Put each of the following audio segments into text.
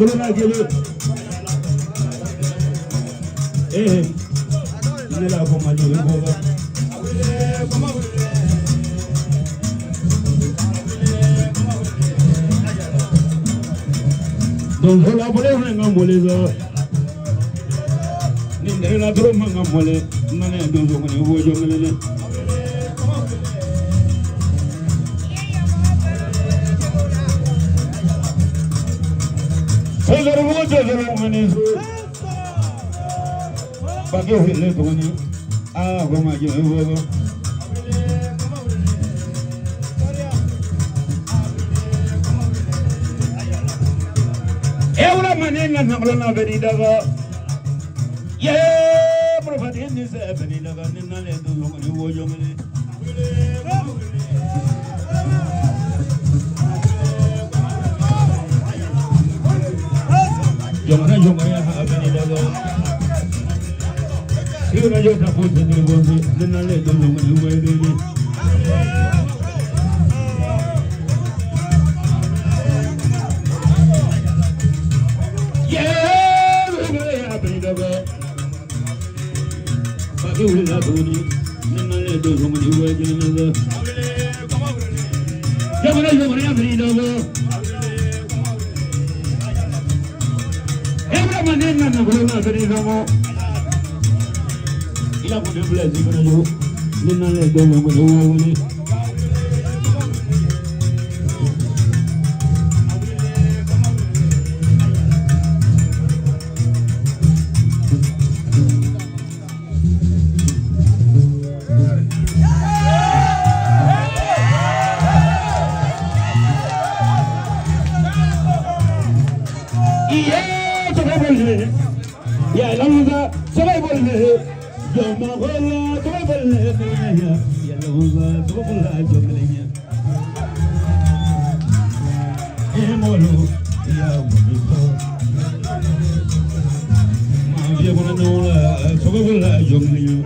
Magulana Gili. Eh, Nila Gomaju. Don't hold up with a mole. Nindela Broma Mole, Nana don't know when you were young. Say the woman is but you will live on you. Ah, Roma, you will. Every man in the Namrana Veridaga. Yeah, Prophet in this Veridaga, and none of the woman who was young. Yomaya Veridaga. You know you're supposed to do it, then I let the woman who were doing it. You will not do it. Then I let the woman who were doing it. Every man in the world is no you put the blessing on you. Then I let the woman who were doing it. Yeah, Lamuza, Sababole, Yomahola, Sababole, Yellowa, Sababula, Jomelina. Emolo, Yamiko. Mavia Bonanola, Sababula, Jomelina.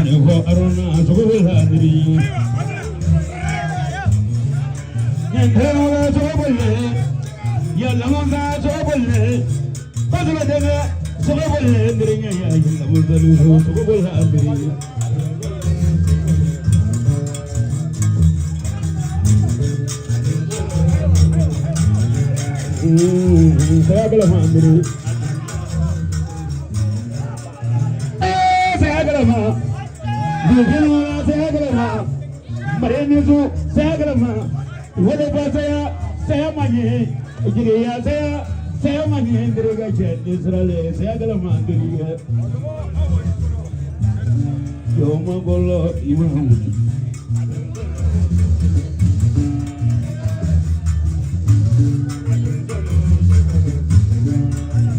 Never Arona, Sababula, Niri. Yandela, Sababole. Ya Lamuza, Sababole. Pasula dega, Sababole, Mirinya, Lamuza, Sababula, Mirinya. Sababula, Mirinya. Sagalama, Bugula, Sagalama, Marinizu, Sagalama, whatever say, Mani. Ijiya saya mani hendrega chen Israel saya kalau mandiri yo magolo ibu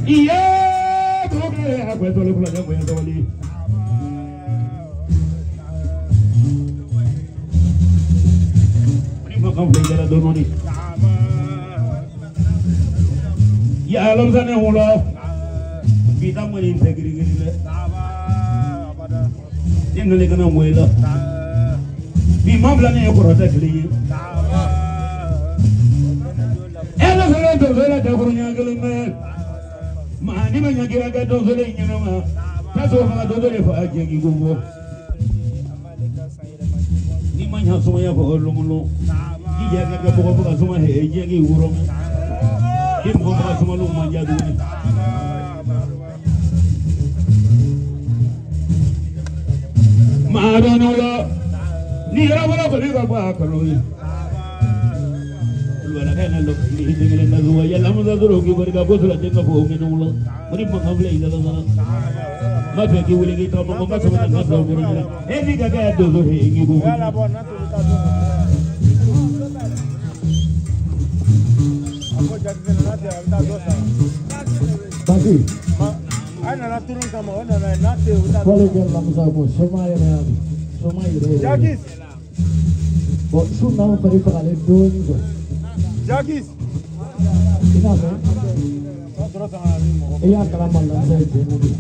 iya boleh aku tolong pulang aku yang tolong ini makam belajar dulu nih. Ya alam sana hula kita main integri gini yang nilai kena muela di mana yang kurang tekli elah sana dosa dapunya kelima mana banyak kira-kira dosa ini nama tak semua dosa lepas aja gigubo ni banyak semuanya berlumulu di jaga kebuka semua heja gigurong Kim Gomba semua lu manja dulu. Madanola, ni rawa beli apa kalau ni? Lu ada kan lu ni dengan nazwa ya lamu zaduru ki berga bosla jenga ko ngenola. Mari mangable ida sana. Maka ki wuli kita mangomba sama dengan nazwa berga. Ni gaga dozo he ngi bu. Tapi, anak turun kamu, anak nanti udah. Boleh jalan sama semua yang semua itu. Jagis. Bos sunnah beri pekali dua itu. Jagis. Kenapa? Iya keramat dan saya jadi.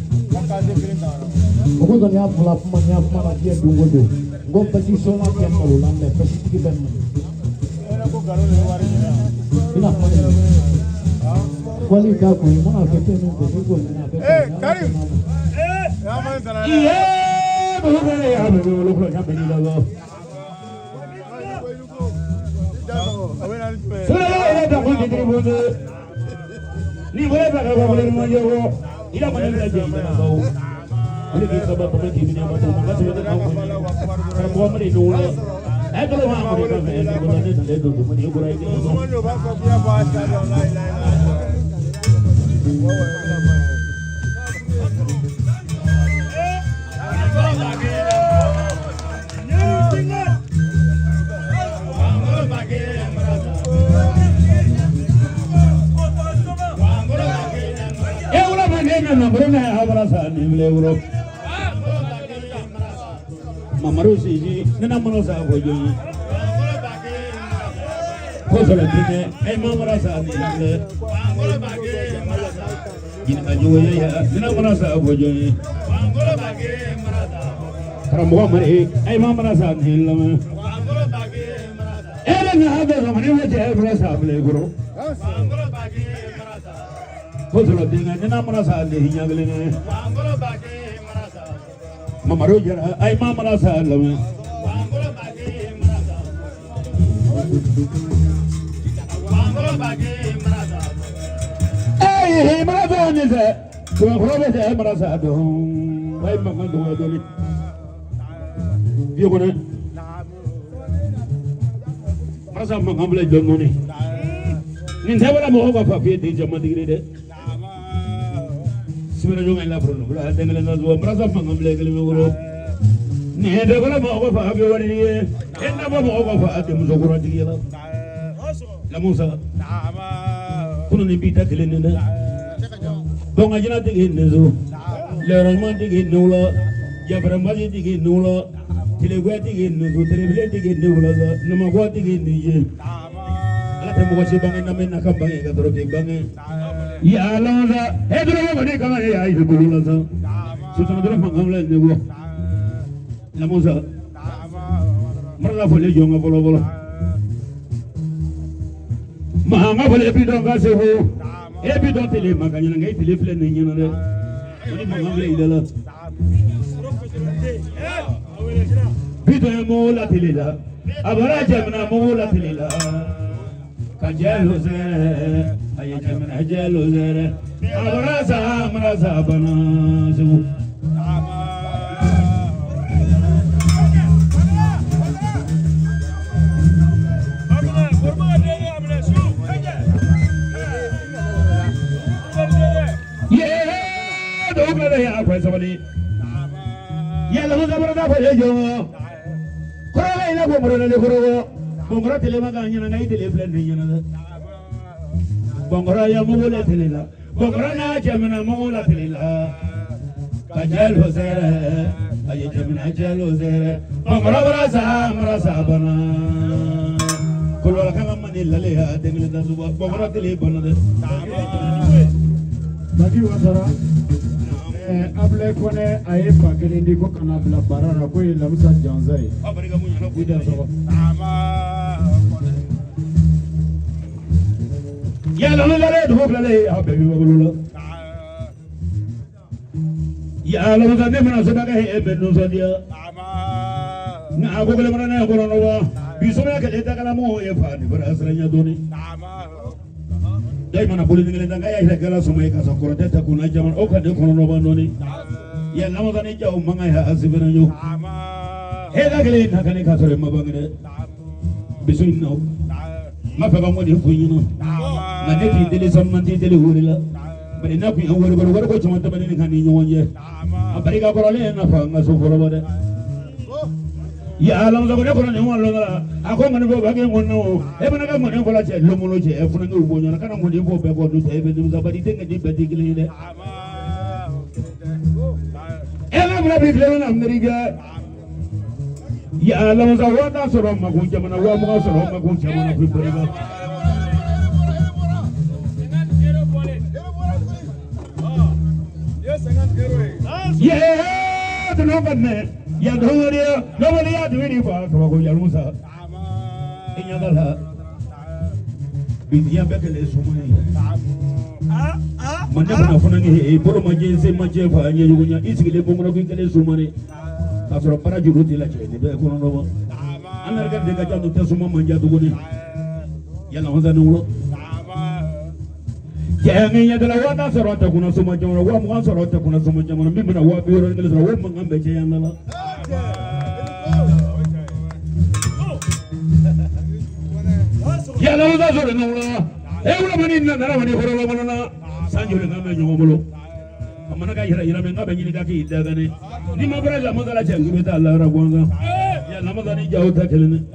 Aku tu ni apa pula dia tunggu tu. Gua pasti semua yang malu lambat pasti kita. Aku kalau lewat ini. Kenapa? Kwali ka ko mo afete no ko ko na afete. Karim. Yeah, but okay, I'm going to look like I'm going to go. So I don't want to do it. You were better than one year old. You don't want to let him go. I think it's about to make him a woman in the world. I don't want to go and Mamarusi, Nanamosa, Kosolantine, and Mamarasa, in Ajuya, Nanamonasa, from Wamari, and Mamarasa, Hillama. And others of Rasa, Legro. Kosolantine, and Namarasa, the Yagalina. Mamaruja, I Mamarasa, hey, Marathon is a Robert Marasado. I'm going to do it. You want it? Marasa Magamble, don't money. Never a more of a few days of Madrid. Similar and Labro, then another Marasa Magamble. Never a more of a February, and never more of a Demuzora together. Lamusa. Couldn't be tackling in it. Don't I not in the zoo? Leromantic in Nula, Jabramatic in Nula, Telegratic in Nuzu, Telegratic in Nula, Namaguatic in the year. Let them watch it banging a man, a company, a dropping banging. Yeah, Alonza, everybody come here, I will go. So some of them are Lamusa Mara for the young of all. Mahama for every dog as a whole. Every dog till him, I can get to live in the Peter Mola Tilida, Abarajamana Mola Tilida, Kajalos, I am a jealous, Abaraza, Maraza, Bana. Somebody, Yellow, for you. Corona, Bongora Telemagan, and I live in Bongora Mola Telila, Bongorana, Gemina Mola Telila, Kajal was there, I Gemina Jalo there, Bongora Marasabana, Coloraka Manila, Bongora Telebona. Able kone ayefa kelindi ko kana bla barara ko lamusa janzai abariga munyana ko da so ya la le do blale abebi wabulula ya la ga ne mana so daga he be no so dia na ko le mana na ko no wa biso me ke ta kala mo e fa ni bara asranya doni dai mana boleh ngene danga ya gala sumay ka sokoro teta kuna jaman o ka de kono no bandoni ya lamo gane jaw manga ya asibena yo he da gele na kane ka sore mabangere bisu no ma fa ba mo di funyino na ne ti dele son man ti dele wurila bari na ku an wor ko chama ta bani kan ni nyonje abari ka korole na fa nga so foro bade ya alam so ko ne ko ne won lo ngala ako ngane bo bage ngonno e bana ga ngone ko la che lo mulo che e funa ngi bo nyona kana ngone bo be ko du te be du zabadi te ngadi be digli de e la bla bi le na mriga ya alam so wa da so ro ma ko jamana wa mo so ro ma ko jamana ko bariga yeah to no badne ya dhoria nobody ya dwini ba ko ya musa inya dala bidiya bekele sumai Manda na fana ngi poro maje se maje fa nya yugunya isigile bongo ko kele sumare asoro para juruti la chene be ko no anar ga de ga jando te suma manja duguni yalla honza nulo jangi nya dala wata soro ta kuna suma jamana wa mo soro ta kuna suma jamana mbi na wa bi ro ngel soro wa mangambe che yalla la yalla honza soro nulo e wala mani na dara mani horo lo na sanjure ngame nyomolo amana ga hira me ngabe nyini ga ki daga ne ni ma bara la magala jangi be ta Allah ra gonga ya la magani jaw ta kelene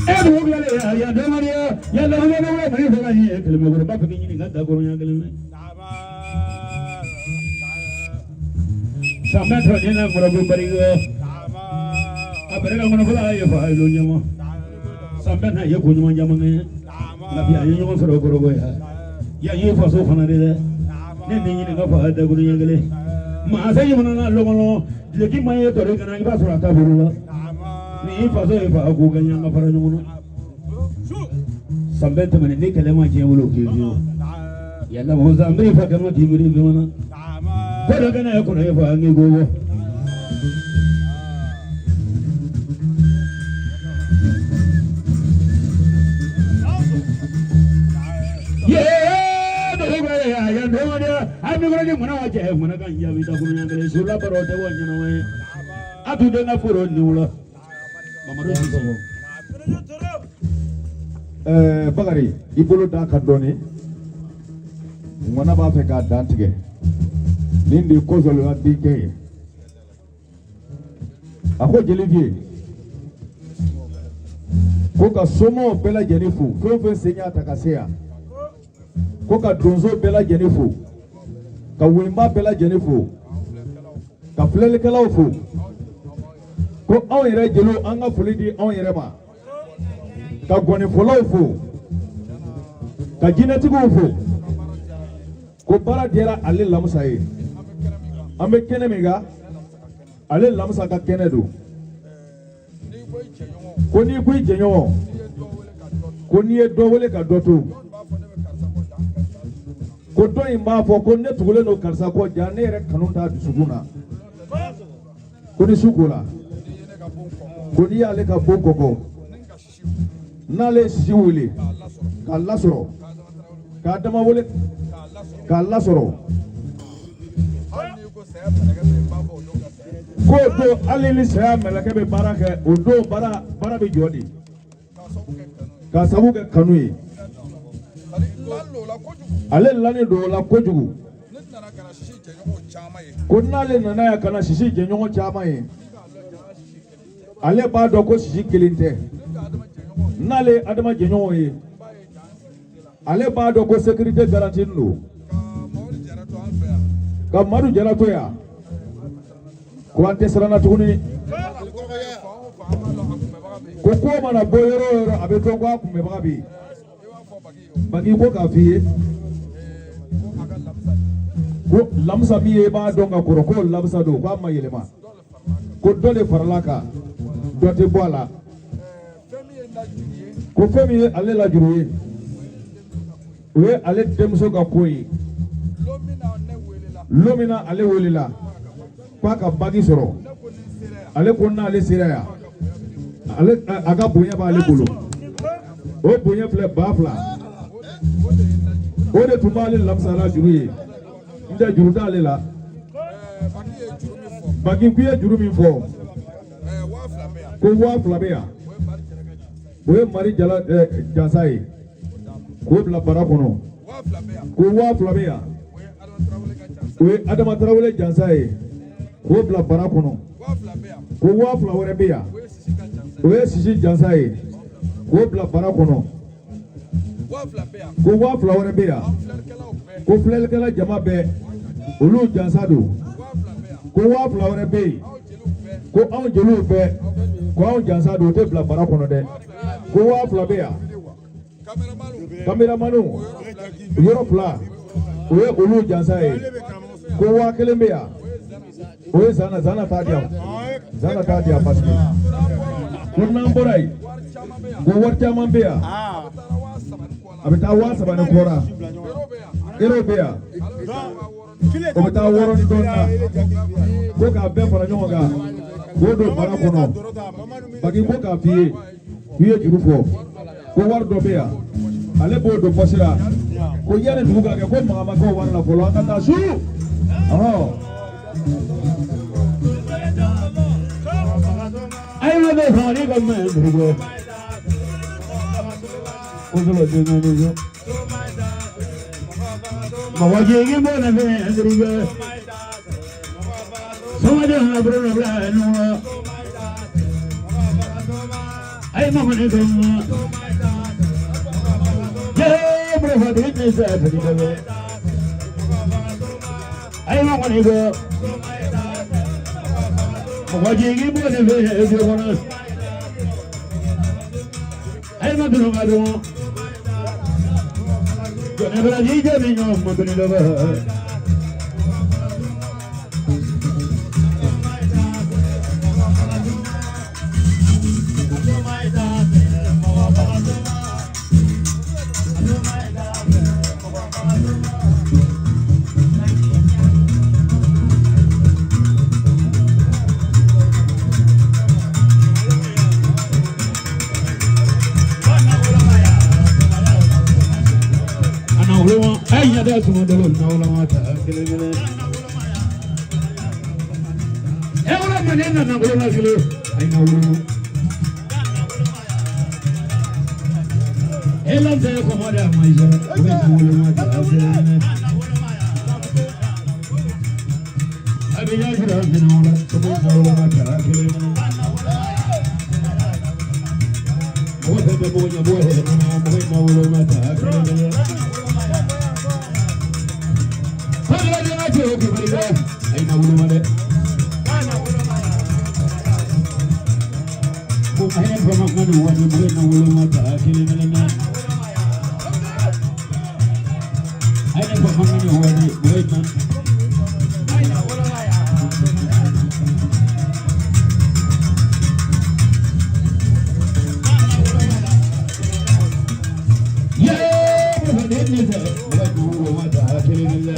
e do gale ya de maria ya la magana we mari fa ga ni kelme gor ba ki nyini ga da gor nya kelene Sampai hari ini merabu berigo, abarega mana pula ya pak ilo nyama, sampai na ya kunjungan jamannya, nabi ayo nyama soro koro ya ye faso fana deh, ni nggak pak ada kunjungan gale, masa ye mana lo malo, lagi maya tori kana iba surata buru ni faso ye pak aku ganya nggak pernah nyama, sampai teman ini kelema jemu kiri, ya lah mau sampai pak kamu timuri gimana? Kau kan aku nak apa angin gua. Yeah, dah berapa ya? Yang dua dia, aku lagi mana wajah, mana kan ya kita punya yang sulah berote wajah nama. Aku dengar furun ni ulah. Mama Rosi. Bagari, ibu lu dah kadoni. Mana bapak kat dan tiga. Nindi kozolo na dike ako jelivier ko ka somo bela jenifu ko senya takasea ko ka donzo bela jenifu ka wimba bela jenifu ka flelekalaw fu ko aw yere jelo anga fulidi aw yere ma ka goni folaw fu ka jinatigo fu ko bara dira ale lamsaye ambe kene mega ale lamsa ka kene do ko ni ku jenyo ko ni e do wole ka doto ko do imba fo ko ne tugule no karsa ko jane re kanunta dusuguna ko ni sukula ko ni ale ka bonkoko nale siwuli ka lasoro ka dama wole ka lasoro ko do alili saya meleke be baraka o do bara be jodi ka sabu ke kanui ale lani do la kojugu ko nale nana ya kana sisi jenyo chama ye ale ba do ko sisi kilinte nale adama jenyo ye ale ba do ko sécurité garantie no ka maru jarato ya ko ante sarana tuguni ko mana boyoro abe to ko akume bagabi bagi ko ka fiye ko lamsa biye ba donga ko ko lamsa do ko amma yelema ko dole farlaka dote bola ko femi ale la juruye we ale demso ga koyi lomina ale welila kwa ka bagi soro ale konna ale siraya ale aga bonya ba ale bolo o bonya fle bafla o de tumale lamsala juruye nda juru dale la bagi kuye juru min fo ko wa flabea o mari jala jasai ko bla barakono ko wa flabea we adama tarawele jansaye ko bla barakono ko wa flawere beya we sisi jansaye ko bla barakono ko wa flawere beya ko flelkala jama be olu jansado ko wa flawere be ko an jelu be ko an jansado te bla barakono de ko wa flabeya caméramanu yoro fla we olu jansaye ko wa kelen bɛ yan o ye zana t'a di yan zana t'a di yan parce que ko n'an bɔra yen ko wari caman bɛ yan a bɛ taa 3,000 ni kɔra euro bɛ yan o bɛ taa 6 ni dɔɔnin na ko k'a bɛɛ fara ɲɔgɔn kan k'o don bara kɔnɔ baki ko k'a f'i ye juru fɔ ko wari dɔ bɛ yan ale b'o don poche la ko yanni dugu ka kɛ ko maga ma k'o wari la fɔlɔ an ka taa su ayi ma bɛ fɔ ne ka mɛn dugu ko sɔrɔ den na ne jɔ mɔgɔ jigi bɔ na fɛ dugu sɔgɔden na bolo na bila ɲɔgɔn ayi ma ko ne ka mɛn bro fa de ne sa de de ay ma ko ni go ko jigi bo ne be de ko na ay ma duro ma do ko ne bra ji je ni no mo ni do ba ada semua dalam naula mata kele-kele orang mana nak naula kele ai naula elam saya komoda maisha bukan naula mata abi ya jira naula semua naula mata kele-kele buat apa punya buat naula mata kele-kele ay na wulu ma de ko ay ko ma ko wani mo na wulu ma ta kile na na ay na ko ma ni wani mo na ay na wulu ma ya ye mo de ni de wulu ma ta kile na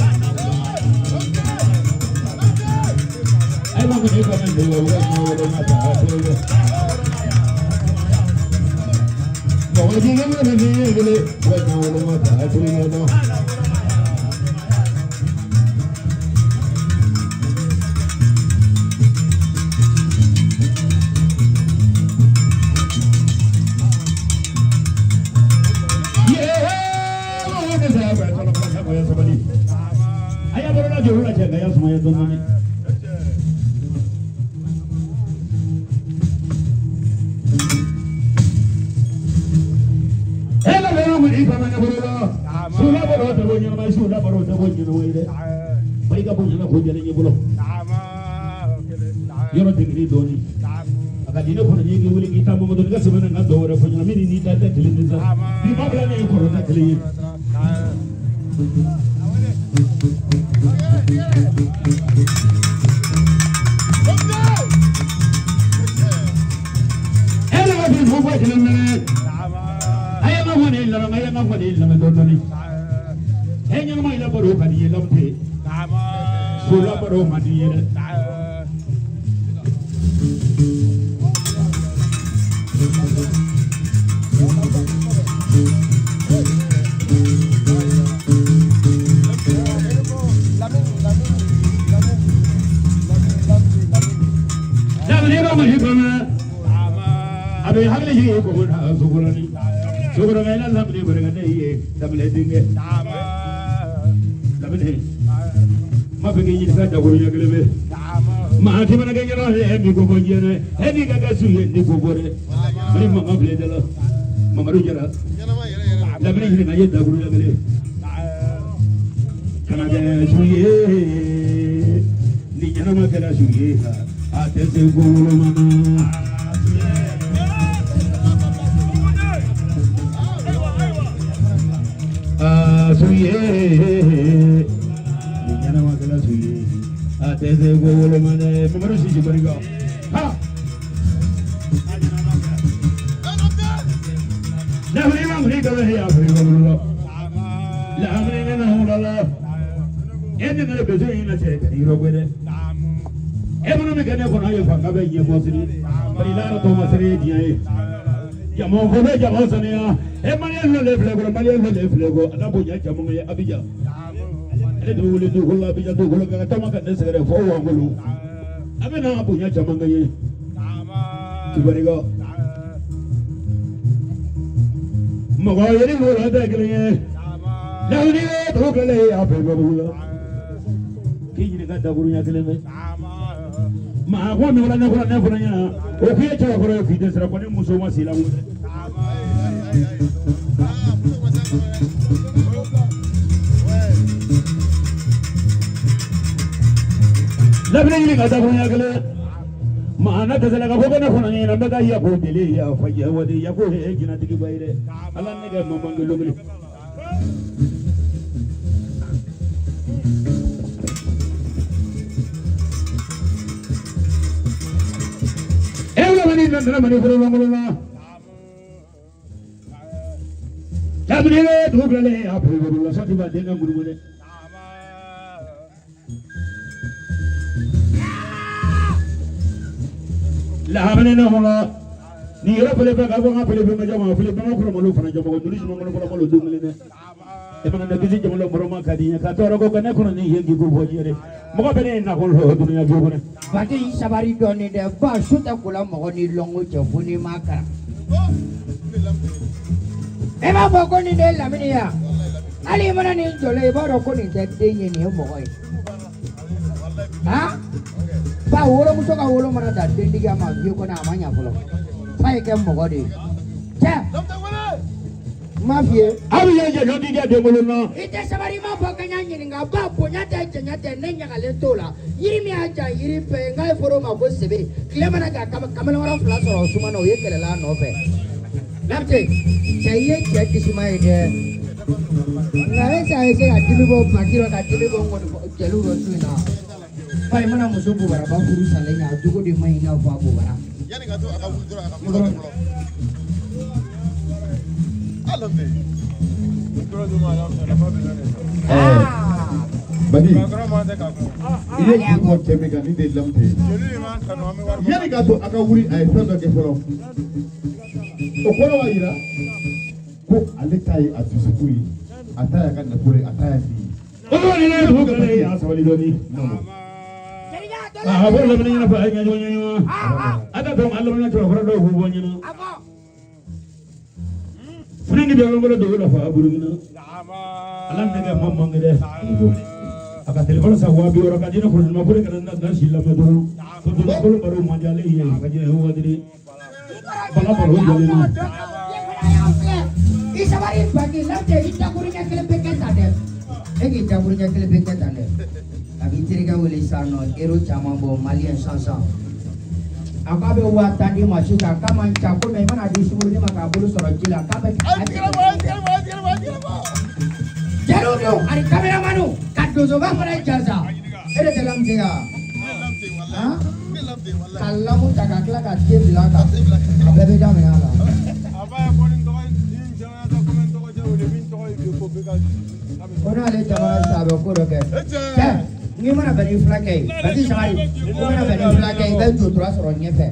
Yo no te grito ni. Akadine kono nyingi wuli kita mo modon ga semana na do ra kono mini ni ta televisa. Di ma bla ne ko ta tele. Ela va di mo ba tele ne. Aya ma mo ne la ma ya ma ko ni la me do ni. Enya ma ila baro ka di lamte. So la baro ma di ye. Abe hagle ji ko na sugurani sugura mena lamne bergane ye tamle dinge lamne ma be ngi ta da guru yagle be ma ti mana ga yoro he mi ko ko jene he ni ga gasu ye ni ko bore mari ma ma ble dala ma maru jara lamne ni na ye da guru yagle kana de suye ni jana ma kana suye ha te se guru mana suye yana magana su yi a ta zai gowolo mana mamadu shi bari ga ha la bari ma muri ga ya bari ga la amri na hulala ende na bezo ina ce ka iro gwede e mono me gane ko na yo fa ngabe ye bosiri bari la to masere diye ya mo ko be ja mo sania e mani lo le flego mani lo le flego na bo ja jamu ye abija ele do wule do ko abija do ko ga tama ka desere fo wa ngulu abe na bo ja jamu ye kibari go mo go ye ni mo la da gele ye la ni do ko le ya be go bula kiji ka da guru nya gele me ma ko mi wala na ko na fona nya o ku ye chawa ko yo ki desere ko ni muso ma sila mu labni ni kada kunya gele maana tazala ka bogana fona ni na daga ya ko dele ya faje wadi ya ko he jina tigi bayre ala ne ga mo mangelo gele ewa mani na mani foro ngolo na labni le dugale ya foro sa ti ba de na guru gele la hamene na hola ni ra pele ba ga ba pele ba jama pele ba ko mo lo fana jama ko duri mo ko lo dum le ne e ba na bisi jama lo mo ma ka di ka to ro ko ne ko ni yengi ko boji re mo ko bene na ko lo dunya go ko ne ba ti sabari do ni de ba shuta kula mo ni longo je funi maka e ba bo ko ni de la mini ya ali mana ni jole ba ro ko ni de de ni ni mo ko ha ba wolo muso ka wolo mana da dendi ga ma biyo ko na amanya folo sai ke mo godi ja mafie abi ye je no di ga de mo no ite sabari ma bo kanya nyini nga ba bo nya te ne nya ga le tola yiri mi aja yiri pe ngai foro ma ko sebe kile mana ga kamala wara fla so suma no ye kele la no fe lamte chaye che kisima ide na esa ese ga dibi bo pakiro ga dibi bo ngo jelu ro tuina pai mana muso bu bara ba furu salenya dugo de mai na fa bu bara yani ga to aka wudura aka wudura alambe duro do ma na fa bela ne badi programa de ka ko ile ki ko teme ga ni de lamte jeli ma kanu ami war yani ga to aka wuri ay fendo ke folo o kono wa ira ko ale tay atusukui ataya kan na pore ataya ni o lo ni na do ga le ya sabali do ni ah bo la mani na fa nya jo nya ada to Allah na to fara do bo nya funi ni be mo do la fa buru ni Allah ne ga mamma ngade aka telephone sa wa bi ora ka dina ko ma ko ka na shilla ma do ko do ko baro ma jale ye ka je ho adiri bala baro jale ni isa bari bagi lamte ita kurinya kele peketa de egi ita kurinya kele peketa de abi tirika wele sano ero chama bo malien sansa akabe wa tadi masuka kama chako me mana di sumur ni maka bulu soro jila akabe jarudo ari kamera manu kaddo so ba fara jaza ere dalam dia ha kallamu takakla ka tebla ka abe da me ala aba ya bonin to in jana to komen to je wole min to ko be ga ona le jamana sabe ko roke ni mana bani flake bati samari ni mana bani flake ga jo tura soro nyefe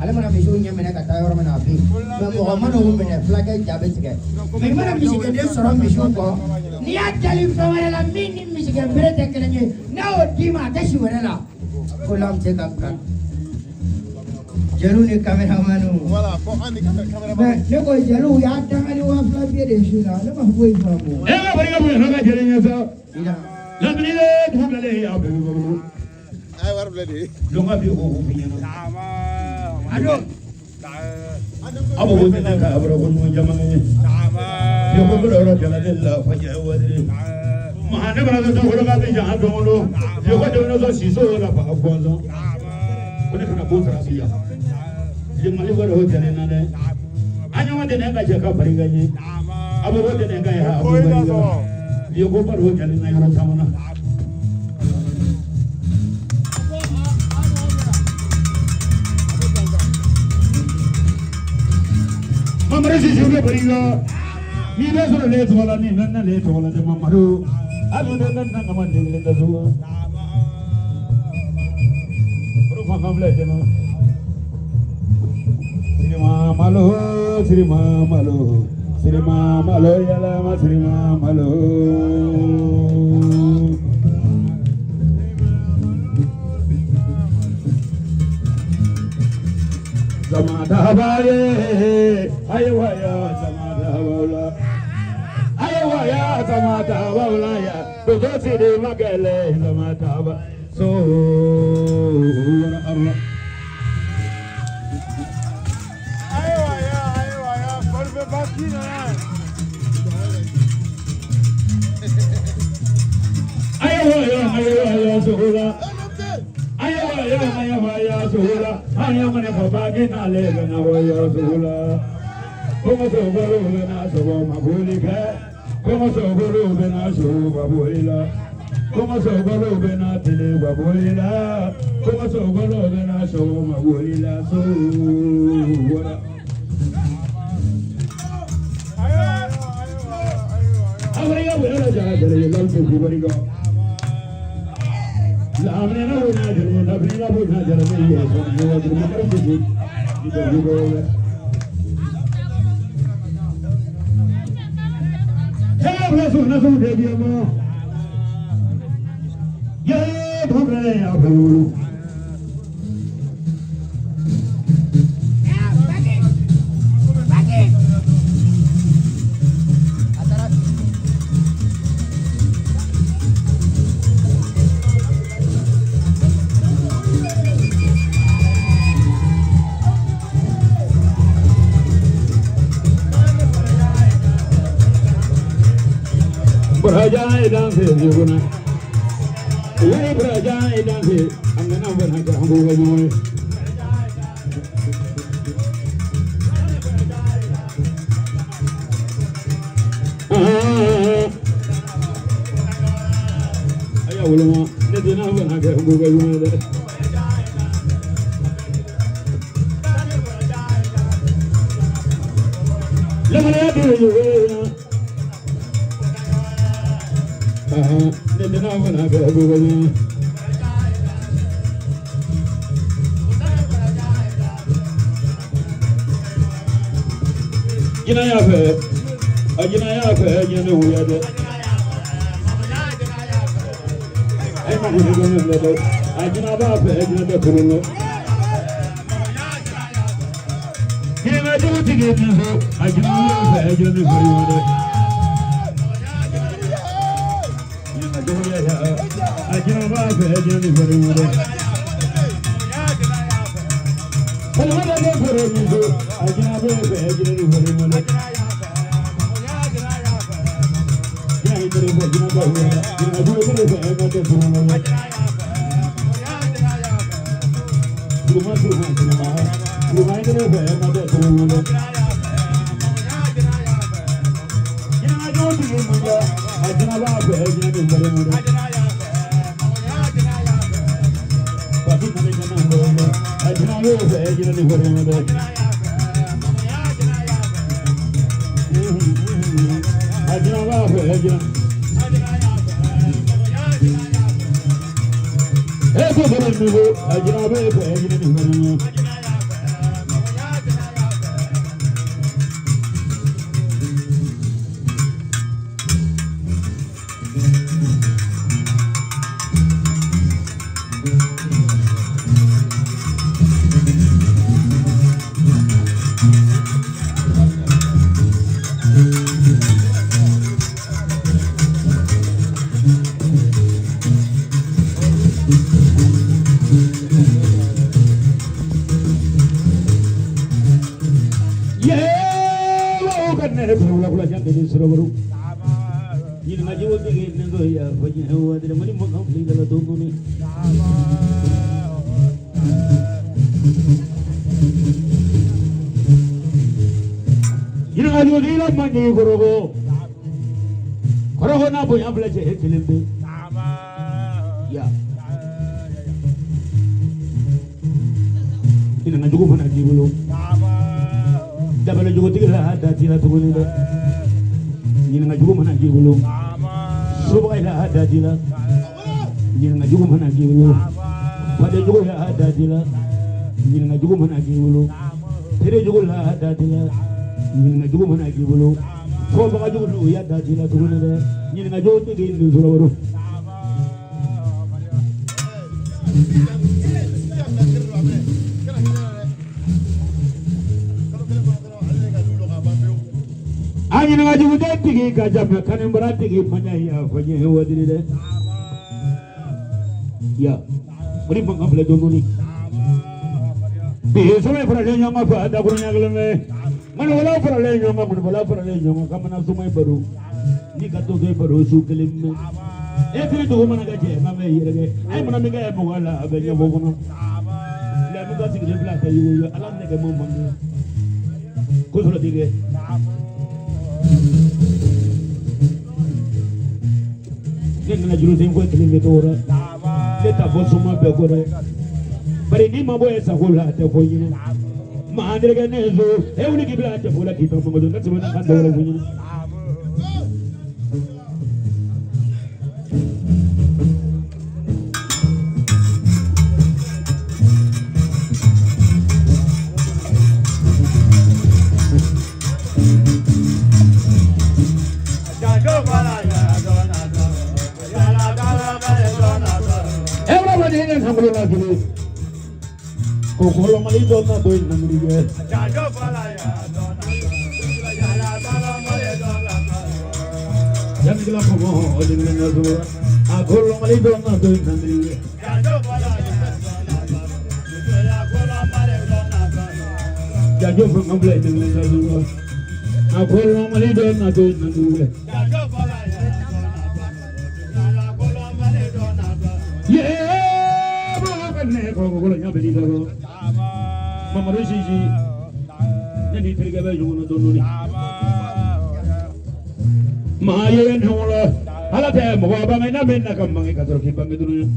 ale mana misu nyemene ka tayo mana abi na mo mana wo mene flake jabe sike ni mana misu ke de soro misu ko ni atali famara la mini misu ke brete kelenye na o dima tashi wala la ko lam te ka jalu ni kameramanu wala ko andi kamera ne ko jalu ya tangani wa flake de shuna le ma boy famu e ga bari ga bu na ga jere nya sa ida labni le dugale ya be ay war blade lo nga bi o bi nya ama ado abo bo ne ka abro ko mo jama ne ama yo ko bro ro jala de la fa je wadri ma ne bra do ko ga be ja do lo yo ko de no so si so la fa ko zo ko ne kana bo tra biya je mali ko ro jale na ne anya wa de ne ga je ka bari ga ni abo bo de ne ga ya abo bari ga yo ko bro jale na yo tamana Presi juga beriga. Ni dah sudah lihat wala ni, nana lihat wala ni mamaru. Aduh nana nana manding lihat semua. Baru faham belajar na. Sri Mama lo ya lama Sri Mama lo. Zamada baye, ayo ya zamada bawla, ayo ya zamada bawla ya. Dodo Sri Magale zamada ba. So Allah. Ayo suhula, ayo suhula, ayo mana pabagi na lega na ayo suhula. Como soboro bena sobo mabulika, como soboro bena sobo mabulila, como soboro bena tele mabulila, como soboro bena sobo mabulila suhula. Awariga wala jagare lalke kubariga. Lamne na wala jare na bina bina jare me ye so no adru makar biji idu go. Hey rasul na so de biya mo. Ye bhore abu. Beraja danse juguna, ini beraja danse, anda nak beraja hambu baju. Ayah ulama, ni nak beraja hambu baju. Lemari ada juga. Nendana mana ke abu baju. Jinaya pe, jina huya de. Ay mana ni gana de. Ajina ba pe, jina de kuruno. Jina ju tige ni so, ajina pe, jina de kuruno. Ajina ba pe, jina de kuruno. Hello, de kuruno. Ajina ba pe, jina de kuruno. bala jogo tigila hada tila tuguni de ni nga jugo mana giwulu suba ila hada tila ni nga jugo mana giwulu pada jugo ya hada tila ni nga jugo mana giwulu tere jugo la hada tila ni nga jugo mana giwulu so ba jugo lu ya hada tila tuguni de ni nga jugo tigi ni zoro Ani nga jugu de tigi ka jamme kanem bara tigi fanya ya fanya wadiri de ya bari bangam le dongoni be so me fara le nyama fa da guru nyagle me man wala fara le nyama man wala fara le nyama kamana sumay baru ni ka to ge baru su kelim me e tiri do mana ga je ma me yirege ay mana mi ga mo wala be nyabo kono le mi ga tigi le bla ta yo ala ne ge mo mangi ko so dige Nengna juru sing foi kelime tora leta bosuma be gore bari ni mabo esa hola te foyina ma andre ga nezo e uni gibla te fola kita mo do ngati na kando la foyina Kokolo malito na doy namrige jajo pala ya dona ya la dala male dona yan gila komo odin na do akolo malito na doy namrige jajo pala ya dona ya kola male dona jajo famble din na do akolo malito na doy namrige jajo pala ya dona ya kola male dona yeah ne kokolo nyabeli do Mamaru Sisi, Nani Trigaba Juna Donuni Maya and Hola, Alata, Moaba, and Amena Kamanga Katroki Bangaduru.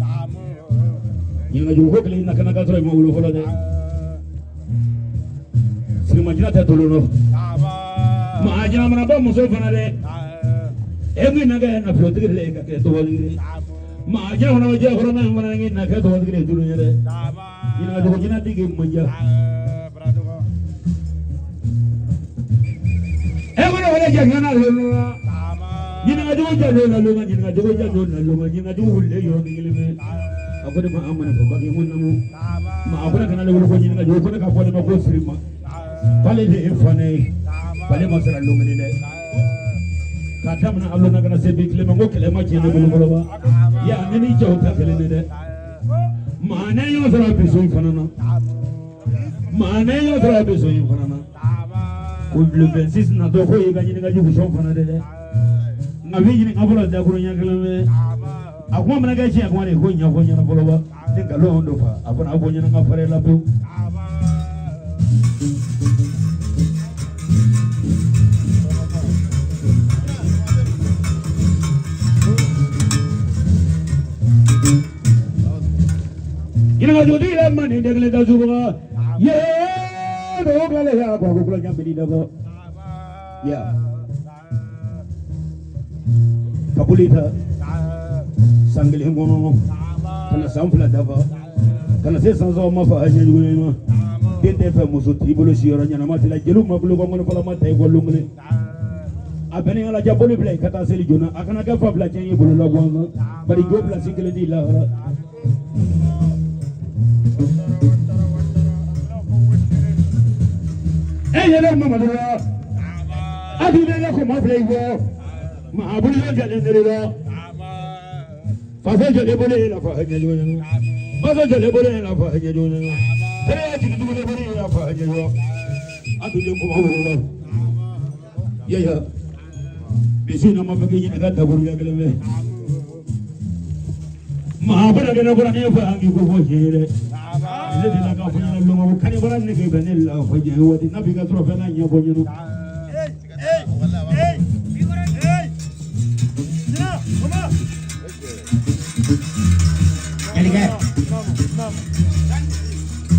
You know, you hopefully Nakanaka Mulu for the Simajata Tuluno Majamana Musofana, every Naga and a floating lake at the Majama Jahorana in Nakato Green. You know, the Vagina dig Manja. Ever Jagana, you know, I don't know, you know, I do lay on the element. I put my arm for Bagimunu. My can I look in the open up for the grocery. Palade Fane, Palemas are illuminated. Katamana, I'm not going to say big lemon, Kilemachi, and the Bulova. Yeah, many jokes are telling it. Mane yo sara besoin fanana mane yo sara besoin fanana ko le 26 na do ko yiga ni ga jugu son fanade de na wi ni abula da ko nya keleme akuma mana ga ci akuma ne ko nya na bolo ba de ga lo ndo fa abuna abo nya na fare la bu Ina jodi la mani degle da zuba ye do gale ya ko ko nya bidi da ko ya kapulita sangli ngono kana samfla da ba kana se sanzo ma fa anya yugo ma dente fa muso tibolo shiro nya na ma tila jelu ma bulo ko ngono ko la ma tay ko lungule abeni ala jabolo play kata seli jona akana ka fa bla chen bulo la go bari go bla single di la yele mama dura adi ne ko ma play go ma abul yo jale ndiro fa fa jale bole la fa hanya jo ne fa fa jale bole la fa hanya jo ne tere ya ti du bole la fa hanya jo adu je ko ma bole ya bisi na ma fa ge ni ga ta buru ya gele me ma bole ga na bura ne fa hangi ko fo jere Let the Naga for you long can you run the vanilla for you? What did not be a trophy and your boy?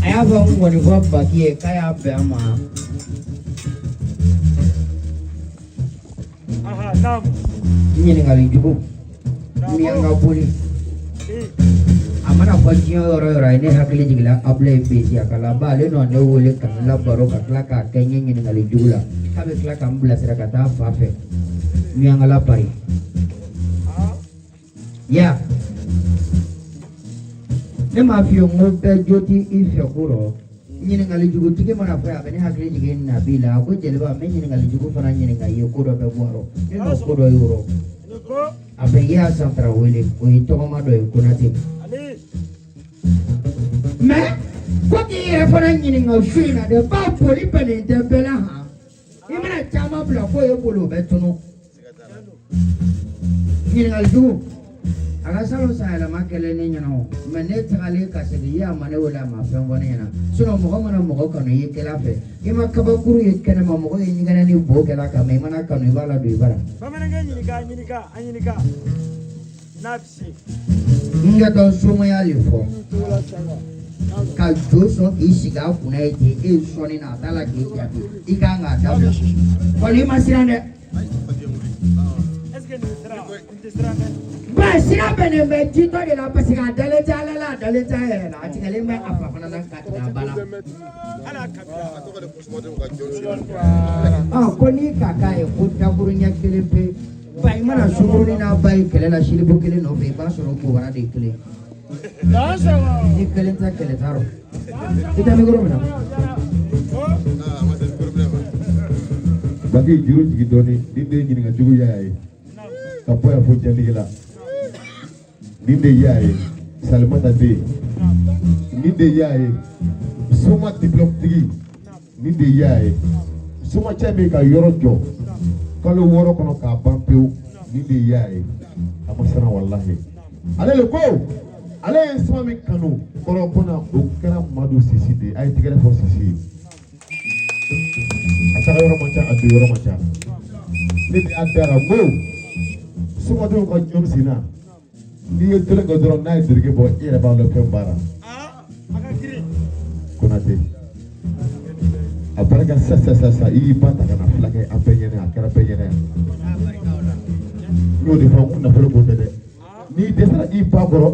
I have one back here, Kaya Bama. ɲininkali jugu min an ka boli a mana fɔ diɲɛ yɔrɔ yɔrɔ ye ne hakili jigila Abulayi Bezi a ka laba ale nɔ ne wele ka n labaro ka tila k'a kɛ n ye ɲininkali jugu la k'a bɛ tila ka n bilasira ka taa fa fɛ min an ka lapari ya ne m'a f'i ye n ko bɛɛ jo tɛ i fɛ ko rɔ ɲininkali jugutigi mana fɔ a bɛ ne hakili jigin Nabi la a ko jeliba n bɛ ɲininkali jugu fana ɲininka i ye ko dɔ bɛ bɔ a rɔ ne n'o ko dɔ y'o rɔ a bɛ i y'a san Tarawele o ye tɔgɔma dɔ ye Konate mais ko k'i yɛrɛ fana ɲininka su in na de ba boli bɛnnen tɛ bɛɛ la han i mana caman bila k'o ye bolo o bɛ tunu ɲininkali jugu a ka salon san yɛlɛma kɛlen ne ɲɛna o mais ne tagalen ka segin i y'a ma ne wele a ma fɛn fɔ ne ɲɛna sinon mɔgɔ mana mɔgɔ kanu i ye kɛla fɛ i ma kabakuru ye kɛnɛma mɔgɔ ye ɲɛgɛnɛ ni bo kɛla kan mais i mana kanu i b'a la don i bara bamanankɛ ɲininka n'a bɛ se n ka dɔn somaya le fɔ ka jo sɔn k'i sigi a kunna ye ten e ye sɔnni na a t'a la k'i jaabi i kan k'a dabila kɔni i ma siran dɛ ba sira bɛnnen bɛ jitɔ de la parce que a dalen tɛ Ala la a dalen tɛ a yɛrɛ la a tigɛlen bɛ a fa fana la ka tigɛ a ba la ko n'i ka k'a ye ko dakuru ɲɛ kelen pe ba i mana sunguruni n'a ba ye kɛlɛ la silibo kelen nɔfɛ i b'a sɔrɔ kobara de ye kelen ni kelen tɛ kɛlɛ t'a rɔ i tɛ mikoro minɛ Baki juru jigi dɔɔni ni den ɲininka jugu y'a ye ka bɔ yan fo jɛndige la ni de y'a ye Salimata den ni de y'a ye Soma diplôme tigi ni de y'a ye Soma cɛ bɛ ka yɔrɔ jɔ kalo 6 kɔnɔ k'a ban pewu ni de y'a ye a ma siran walahi ale le ko ale ye Soma min kanu kɔrɔbɔ na o kɛra Madu Sisi de a ye tigɛrɛ fɔ Sisi ye a taga yɔrɔ man ca a don yɔrɔ man ca ne de y'a dara n ko Somadenw ka ɲɔn senna n'i ye dɔrɔn kɛ dɔrɔn n'a ye dereke bɔ i yɛrɛ b'a dɔn fɛn baara Konate a barika sa i y'i ba ta ka na fila kɛ an bɛɛ ɲɛnɛ a kɛra bɛɛ ɲɛnɛ n y'o de fɔ n nafolo ko tɛ dɛ n'i dɛsɛra i ba kɔrɔ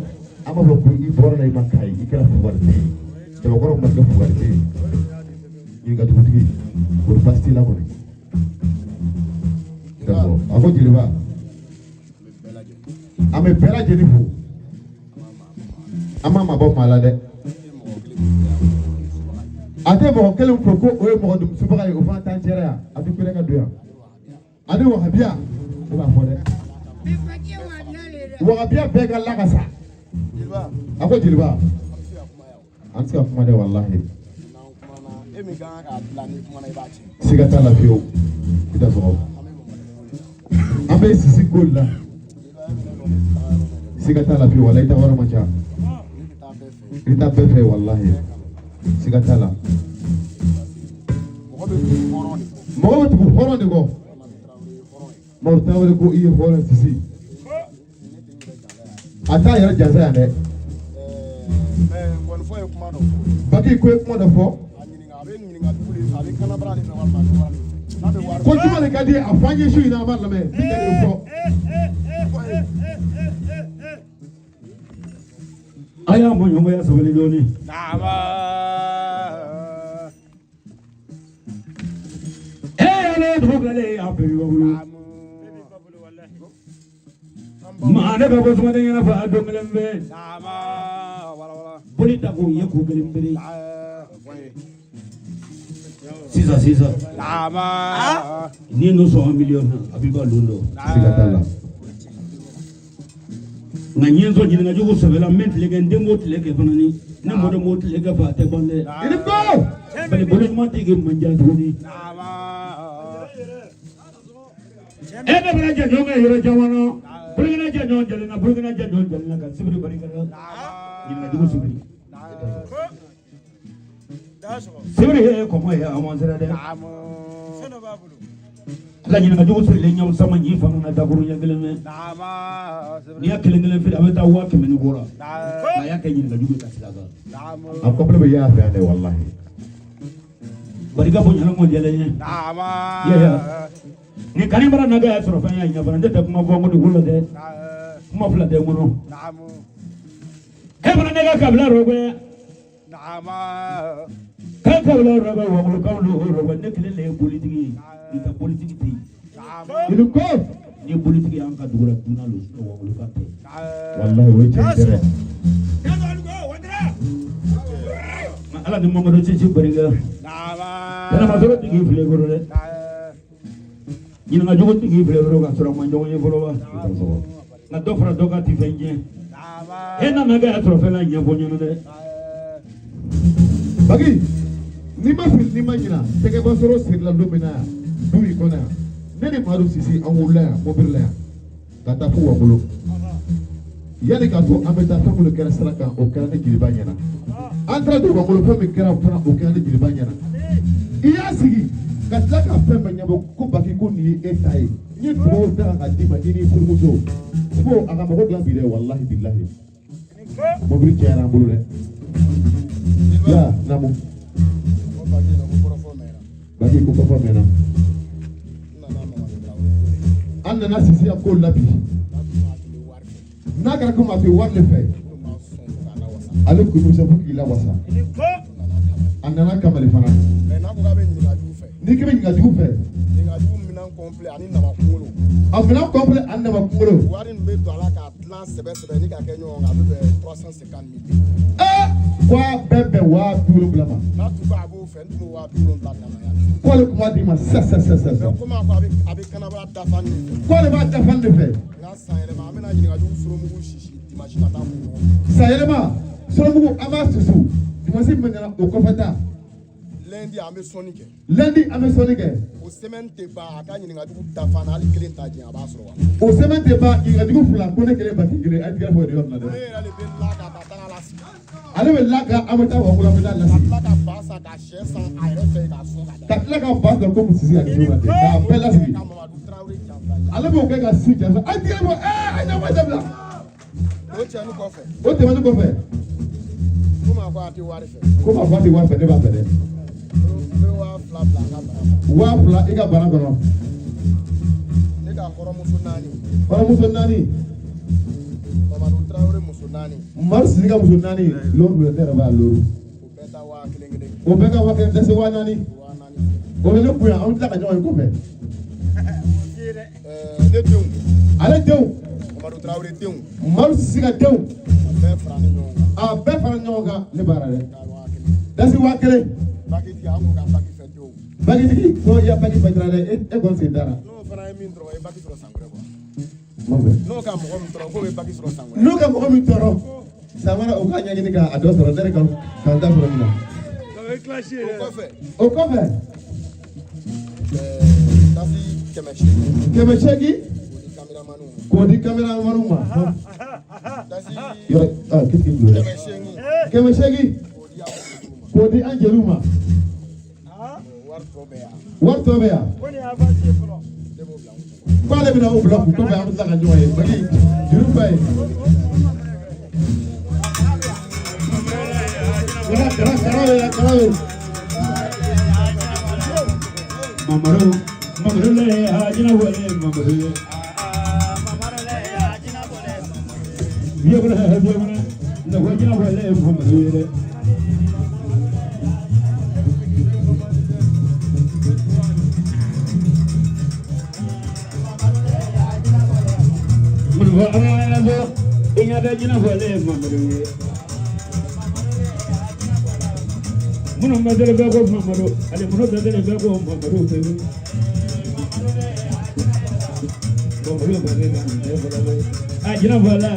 an b'a fɔ ko i bɔra la i ma k'a ye i kɛra fugarite ye Cɛbakɔrɔ ma kɛ fugarite ye ɲininka dugutigi k'o baasi t'i la kɔni d'accord a ko jeliba an bɛ bɛɛ lajɛlen fo an ma mabɔ maa la dɛ a tɛ mɔgɔ kelen fo ko o ye mɔgɔ dusubaga ye o fana t'an cɛla yan a bɛ kule ka don yan ani wahabiya o b'a fɔ dɛ wahabiya bɛɛ ka lakasa a ko jeliba an tɛ se ka kuma dɛ walahi siga t'a la fiyewu i tɛ sɔrɔ an bɛ Sisi Gold la siga t'a la fiyewu walahi i ta wari man ca i ta bɛɛ fɛ walahi siga t'a la mɔgɔ bɛ tugu hɔrɔn de kɔ Madu Tarawele ko i ye hɔrɔn Sisi a t'a yɛrɛ jansa yan dɛ Baki ko ye kuma dɔ fɔ ko juma de ka di a fɔ an ye su in na an b'a lamɛn min ka di o fɔ a y'a mɔ ɲɔgɔnya sabali dɔɔni ale dugu bilalen a bɛɛ bolo maa ne bɛ bɔ sumaden ɲɛna fɛ a don kelen bɛ boli ta k'o ye k'o kelen bere sisan ni n'o sɔn miliyɔn na a b'i ba lon dɔn siga t'a la nka ɲɛ sɔn ɲininka jugu sɛbɛla n bɛ tile kɛ n den b'o tile kɛ fana ni ne mɔden b'o tile kɛ fɛ a tɛ ban dɛ i ni ko bari bolo ɲuman tɛ kɛ manja tuguni e de bɛna jɛ ɲɔgɔn kɛ yɔrɔ caman na Burkina jɛ ɲɔgɔn jɛlenna Burkina jɛ ɲɔgɔn jɛlenna ka sibiri barika la ɲininka jugu sibiri sibiri ye kɔmɔ ye a ma sera dɛ ala ɲininka jugu sirilen ɲɛw sama ɲi fana na dakuru ɲɛ kelen mɛ n'i y'a kelen kelen feere a bɛ taa 1000 ni kɔ la a y'a kɛ ɲininka jugu ka sira kan a kɔpile bɛ y'a fɛ yan dɛ walahi barika bo nyala mo jele ye ya ni kani bara naga ya soro fanya nya bara ndeta kuma bo mo di gulo de kuma fula de ngono he bara naga kabla rogo kan kabla rogo wo mo kablo rogo ne kile le politiki ni ta politiki ti ni ko ni politiki an ka dugura tuna lo so wo mo ka te wallahi wo chere ala di momo do ci bariga dana ma soro tigi fle goro de ni nga jogo tigi fle goro ka soro ma jogo ye folo ba na do fra do ka ti fenje e na naga ya tro fela nya bonyo no de bagi ni ma fil ni ma nyina tege ba soro sir la do bina du ikona ne ni maru sisi awula mo birla ka ta fu wa bolo yani ka to ameta ta ko kera saraka o kera ne jiriba nyana entra do ko lo mi kera fana o kera ne jiriba nyana iya sigi ka tla ka pembe nyabo ko baki ko ni etai ni do da ga di ma ni furmuso fo aga ma ko glambi de wallahi billahi mo bri kera bulu de ya namu baki ko ko mena anna na sisi ko labi nakara ko ma fi warle fe ale ko musa fuki la wasa anana kamale fana ni kebe nga du fe minan complet ani na makungolo minan complet ani na makungolo wari nbe to ala ka plan sebe ni ka kenyo nga be 350,000 kwa bebe wa turu blama na tu ba bo fe ndu wa turu blama ya ko le kuma di ma sa ko ma ko abi kana ba da fan ni ko le ba da fan de fe na sa ele ma amena nyini nga du suru mu shishi imagine ta mu sa ele ma suru mu ama susu dimasi menana o ko fata lundi ame sonike o semaine te ba ka nyini nga du da fan ali kelen ta ji aba soro wa o semaine te ba yi nga du fula ko ne kelen ba ti kelen ati ga fo de yon na de ale be la ka ta ta la ale be la ka amata wa kula bila la la ka ba sa ka she san ayre fe ka so ka la ka ba ko mu sisi ati wa de ka bela si ale be o ka si ja ati ga mo anya wa dabla o che anu ko fe o te manu ko fe ko ma ko ati wa fe de ba fe de wa fla iga bara kono ne ka koro muso nani Mamadou Traoré muso nani mar siga muso nani lo do tere ba lo o beta wa kelen dese wa nani o le ku ya on ta ka joy ko fe de tew ale tew Mamadou Traoré tew mar siga tew be fara nyonga le bara de dese wa kelen bakiti amu ka bakiti feto bakiti ko ya bakiti badrare e considera no fana min tro e bakiti ro sangre ko no ka mo mi tro ko e bakiti ro sangre no ka mo mi tro samara o ka nyani ka ado tro dere ka kanta tro mina o ko fe tasi kemeshegi ko di kamera manuma tasi yo kiti kemeshegi ko di angeluma warto be ya ko le bina o block ko be am saka joye bagi juru fay mamaro le hajina wale mamaro le hajina wale biya na wajina wale mamaro le Inga jina wale mamaro muno madele bego mamaro ale muno dadele bego mamaro tenu mamaro bale jina wala